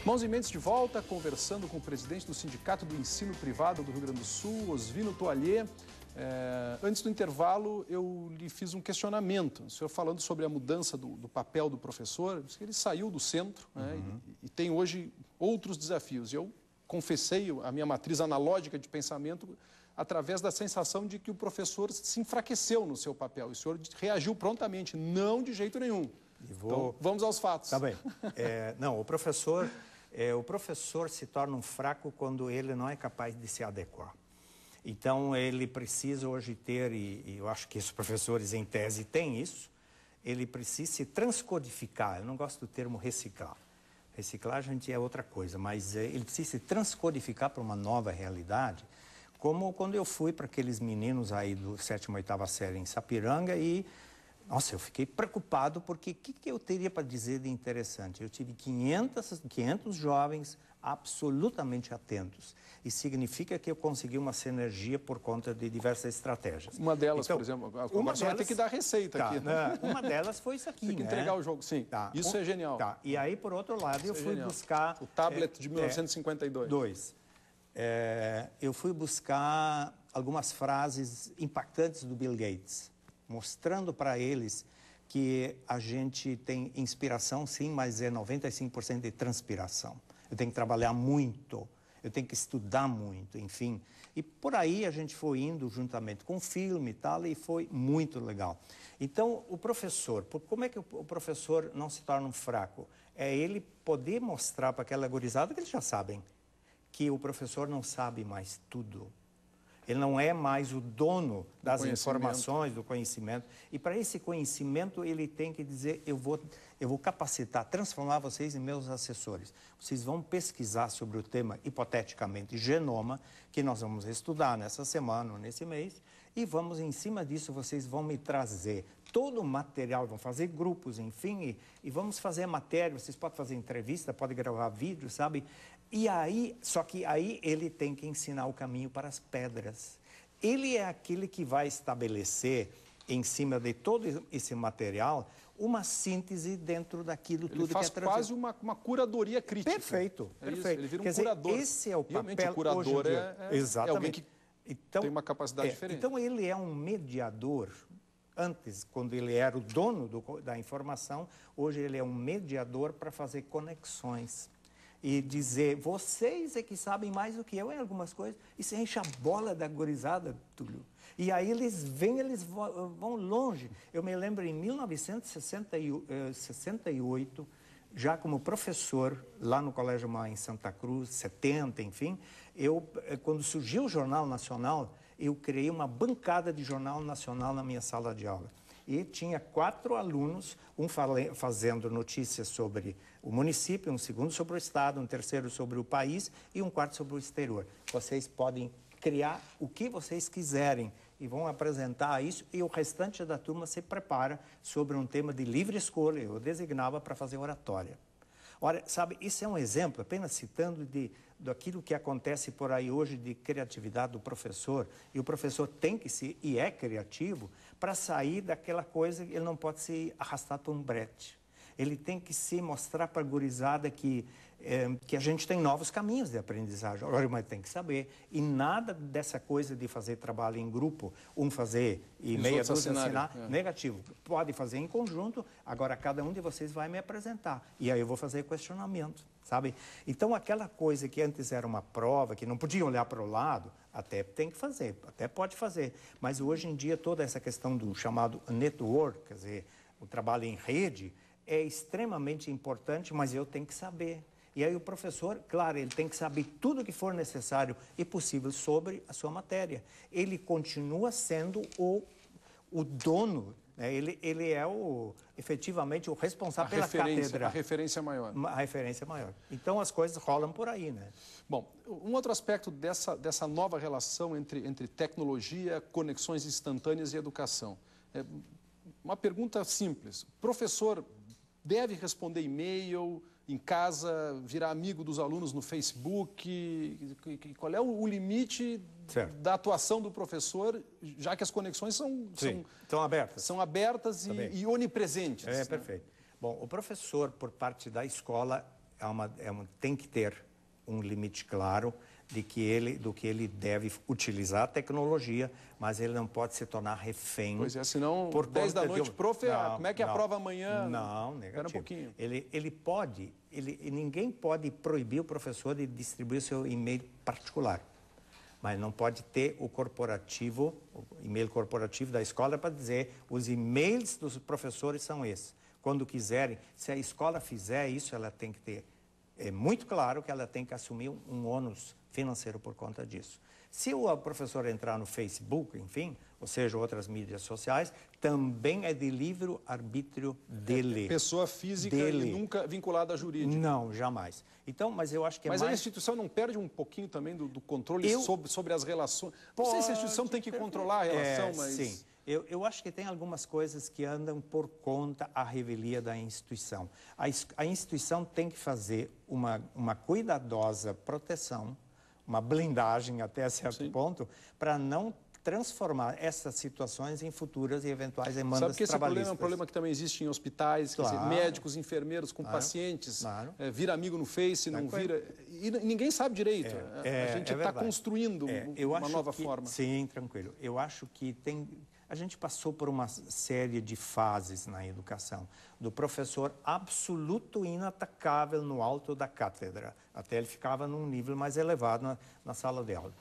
Mãos e Mentes de volta, conversando com o presidente do Sindicato do Ensino Privado do Rio Grande do Sul, Osvino Toallier. Antes do intervalo, eu lhe fiz um questionamento. O senhor falando sobre a mudança do papel do professor, disse que ele saiu do centro, né, e tem hoje outros desafios. E eu confessei a minha matriz analógica de pensamento através da sensação de que o professor se enfraqueceu no seu papel. E o senhor reagiu prontamente, não de jeito nenhum. Então, vamos aos fatos. Tá bem. Não, o professor se torna um fraco quando ele não é capaz de se adequar. Então, ele precisa hoje ter, e eu acho que os professores em tese têm isso, ele precisa se transcodificar. Eu não gosto do termo reciclar. Reciclagem é outra coisa, mas ele precisa se transcodificar para uma nova realidade, como quando eu fui para aqueles meninos aí do 7ª, 8ª série em Sapiranga e... Nossa, eu fiquei preocupado porque o que eu teria para dizer de interessante? Eu tive 500 jovens absolutamente atentos. E significa que eu consegui uma sinergia por conta de diversas estratégias. Uma delas, então, por exemplo, agora você vai ter que dar receita aqui. Né? Uma delas foi isso aqui, tem que entregar o jogo, sim. Isso é genial. E aí, por outro lado, eu fui buscar... O tablet de 1952. Eu fui buscar algumas frases impactantes do Bill Gates, mostrando para eles que a gente tem inspiração, sim, mas é 95% de transpiração. Eu tenho que trabalhar muito, eu tenho que estudar muito, enfim. E por aí a gente foi indo juntamente com o filme e tal, e foi muito legal. Então, o professor, como é que o professor não se torna um fraco? É ele poder mostrar para aquela gurizada que eles já sabem, que o professor não sabe mais tudo. Ele não é mais o dono das informações, do conhecimento. E para esse conhecimento, ele tem que dizer, eu vou capacitar, transformar vocês em meus assessores. Vocês vão pesquisar sobre o tema, hipoteticamente, genoma, que nós vamos estudar nessa semana ou nesse mês, e vamos, em cima disso, vocês vão me trazer todo o material, vão fazer grupos, enfim, e vamos fazer a matéria, vocês podem fazer entrevista, podem gravar vídeo, sabe? E aí, só que aí ele tem que ensinar o caminho para as pedras. Ele é aquele que vai estabelecer, em cima de todo esse material, uma síntese dentro daquilo tudo que é trazido. Ele faz quase uma curadoria crítica. Perfeito, perfeito. Ele vira um curador. Esse é o papel. Realmente, o curador é alguém que tem uma capacidade diferente. Então, ele é um mediador. Antes, quando ele era o dono da informação, hoje ele é um mediador para fazer conexões. E dizer, vocês é que sabem mais do que eu em algumas coisas. Isso enche a bola da gurizada, Túlio. E aí eles vão longe. Eu me lembro em 1968, já como professor, lá no Colégio Mãe em Santa Cruz, 70, enfim, quando surgiu o Jornal Nacional, eu criei uma bancada de Jornal Nacional na minha sala de aula. E tinha 4 alunos, um fazendo notícias sobre o município, um segundo sobre o estado, um terceiro sobre o país e um quarto sobre o exterior. Vocês podem criar o que vocês quiserem e vão apresentar isso e o restante da turma se prepara sobre um tema de livre escolha. Eu designava para fazer oratória. Ora, sabe, isso é um exemplo, apenas citando daquilo que acontece por aí hoje de criatividade do professor. E o professor tem que ser, e é criativo, para sair daquela coisa, ele não pode se arrastar para um brete. Ele tem que se mostrar para a gurizada que a gente tem novos caminhos de aprendizagem. Agora, mas tem que saber. E nada dessa coisa de fazer trabalho em grupo, um fazer e meia dúzia assinar, negativo. Pode fazer em conjunto, agora cada um de vocês vai me apresentar. E aí eu vou fazer questionamento, sabe? Então, aquela coisa que antes era uma prova, que não podia olhar para o lado, até tem que fazer, até pode fazer. Mas hoje em dia, toda essa questão do chamado network, quer dizer, o trabalho em rede, é extremamente importante, mas eu tenho que saber. E aí o professor, claro, ele tem que saber tudo o que for necessário e possível sobre a sua matéria. Ele continua sendo o dono, né? Ele é efetivamente o responsável pela cátedra. A referência maior. A referência maior. Então as coisas rolam por aí, né? Bom, um outro aspecto dessa nova relação entre tecnologia, conexões instantâneas e educação. Uma pergunta simples. O professor deve responder e-mail em casa, virar amigo dos alunos no Facebook? Qual é o limite da atuação do professor, já que as conexões são abertas? São abertas e onipresentes. Perfeito. Bom, o professor, por parte da escola, tem que ter um limite claro do que ele deve utilizar a tecnologia, mas ele não pode se tornar refém. Pois é, senão, por 10 da noite, prof, como é que é a prova amanhã? Não, negativo. Espera um pouquinho. Ninguém pode proibir o professor de distribuir o seu e-mail particular, mas não pode ter o e-mail corporativo da escola para dizer os e-mails dos professores são esses. Quando quiserem, se a escola fizer isso, ela tem que ter. É muito claro que ela tem que assumir um ônus financeiro por conta disso. Se o professor entrar no Facebook, enfim, ou seja, outras mídias sociais, também é de livre arbítrio dele. Pessoa física e nunca vinculada à jurídica. Não, jamais. Então, mas eu acho que Mas a instituição não perde um pouquinho também do controle sobre as relações? Não sei se a instituição tem que controlar a relação, mas... Sim. Eu acho que tem algumas coisas que andam por conta à revelia da instituição. A instituição tem que fazer uma cuidadosa proteção, uma blindagem até certo ponto, para não transformar essas situações em futuras e eventuais demandas trabalhistas. Sabe que esse problema é um problema que também existe em hospitais, quer dizer, médicos, enfermeiros com pacientes, vira amigo no Face, não vira... E ninguém sabe direito. A gente está construindo uma nova forma. Sim, tranquilo. Eu acho que a gente passou por uma série de fases na educação, do professor absoluto e inatacável no alto da cátedra, até ele ficava num nível mais elevado na sala de aula.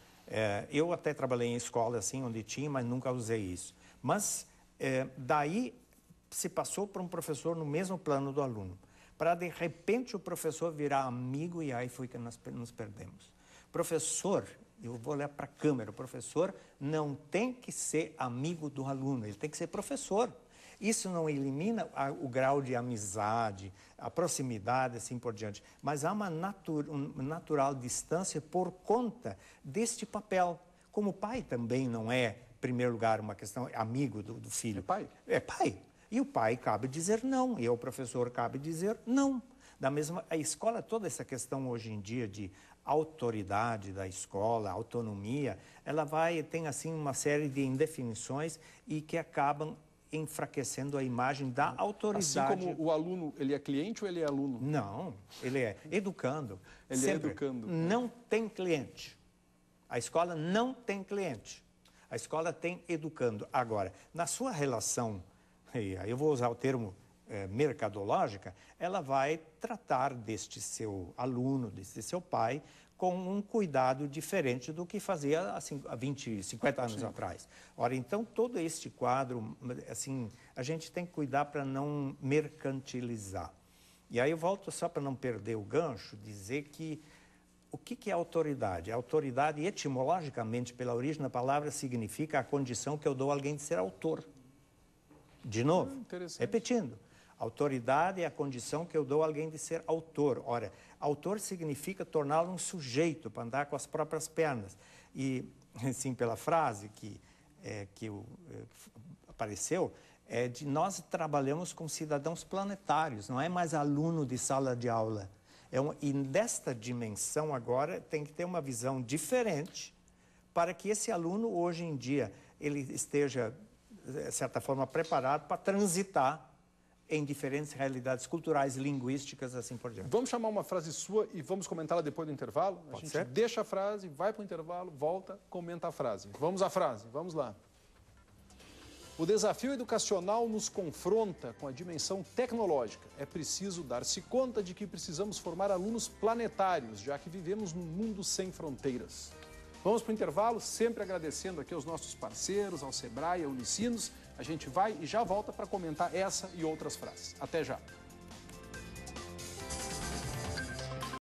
Eu até trabalhei em escola assim, onde tinha, mas nunca usei isso. Mas daí se passou para um professor no mesmo plano do aluno, para de repente o professor virar amigo e aí foi que nós nos perdemos. Professor... Eu vou olhar para a câmera. O professor não tem que ser amigo do aluno, ele tem que ser professor. Isso não elimina o grau de amizade, a proximidade, assim por diante. Mas há uma natural distância por conta deste papel. Como pai também não é, em primeiro lugar, uma questão amigo do filho. É pai? É pai. E o pai cabe dizer não, e o professor cabe dizer não. A escola, toda essa questão hoje em dia de autoridade da escola, autonomia, ela tem assim uma série de indefinições e que acabam enfraquecendo a imagem da autoridade. Assim como o aluno, ele é cliente ou ele é aluno? Não, ele é educando. Ele é educando. Não tem cliente. A escola não tem cliente. A escola tem educando. Agora, na sua relação, eu vou usar o termo mercadológica, ela vai tratar deste seu aluno, deste seu pai, com um cuidado diferente do que fazia há 20, 50 anos atrás. Ora, então, todo este quadro, assim, a gente tem que cuidar para não mercantilizar. E aí eu volto, só para não perder o gancho, dizer que o que é autoridade? A autoridade, etimologicamente, pela origem da palavra, significa a condição que eu dou a alguém de ser autor. De novo, repetindo. Autoridade é a condição que eu dou a alguém de ser autor. Ora, autor significa torná-lo um sujeito para andar com as próprias pernas. E, assim, pela frase que apareceu, nós trabalhamos com cidadãos planetários, não é mais aluno de sala de aula. E desta dimensão agora tem que ter uma visão diferente para que esse aluno, hoje em dia, ele esteja, de certa forma, preparado para transitar em diferentes realidades culturais, linguísticas, assim por diante. Vamos chamar uma frase sua e vamos comentá-la depois do intervalo? A gente deixa a frase, vai para o intervalo, volta, comenta a frase. Vamos à frase, vamos lá. O desafio educacional nos confronta com a dimensão tecnológica. É preciso dar-se conta de que precisamos formar alunos planetários, já que vivemos num mundo sem fronteiras. Vamos para o intervalo, sempre agradecendo aqui aos nossos parceiros, ao Sebrae, ao Unicinos. A gente vai e já volta para comentar essa e outras frases. Até já!